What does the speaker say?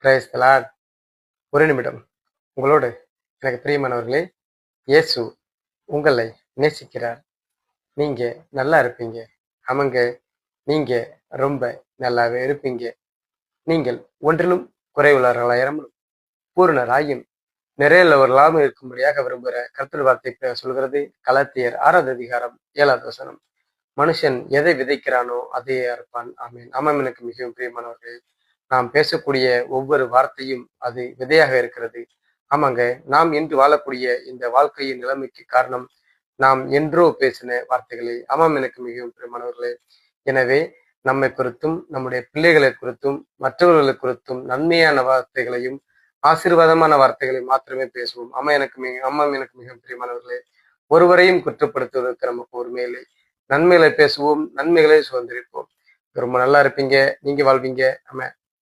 Praise the Lord. ஒரு நிமிடம் உங்களோடு. எனக்கு பிரியமானவர்களே, இயேசு உங்களை நேசிக்கிறார். நீங்க நல்லா இருப்பீங்க. ஆமாங்க, நீங்க ரொம்ப நல்லாவே இருப்பீங்க. நீங்கள் ஒன்றிலும் குறைவுள்ளவர்களாயிராமலும் பூரணராயும் நிறையுள்ளவர்களாகவும் இருக்கும்படியாக விரும்புகிற கர்த்தர் வார்த்தை சொல்கிறது. கலாத்தியர் 6வது அதிகாரம் 7வது வசனம். மனுஷன் எதை விதைக்கிறானோ அதையே அறுப்பான். ஆமென். ஆமாம், எனக்கு மிகவும் பிரியமானவர்களே, நாம் பேசக்கூடிய ஒவ்வொரு வார்த்தையும் அது விதையாக இருக்கிறது. ஆமாங்க, நாம் இன்று வாழக்கூடிய இந்த வாழ்க்கையின் நிலைமைக்கு காரணம் நாம் என்றோ பேசின வார்த்தைகளே. ஆமாம், எனக்கு மிகவும் பிரியமானவர்களே. எனவே நம்மை குறித்தும் நம்முடைய பிள்ளைகளை குறித்தும் மற்றவர்களை குறித்தும் நன்மையான வார்த்தைகளையும் ஆசீர்வாதமான வார்த்தைகளையும் மாத்திரமே பேசுவோம். ஆமாம், எனக்கு மிகவும் பிரியமானவர்களே. ஒருவரையும் குற்றப்படுத்துவதற்கு நமக்கு உரிமை இல்லை. நன்மைகளை பேசுவோம், நன்மைகளை சுதந்திரிப்போம். ரொம்ப நல்லா இருப்பீங்க, நீங்க வாழ்வீங்க. ஆமா.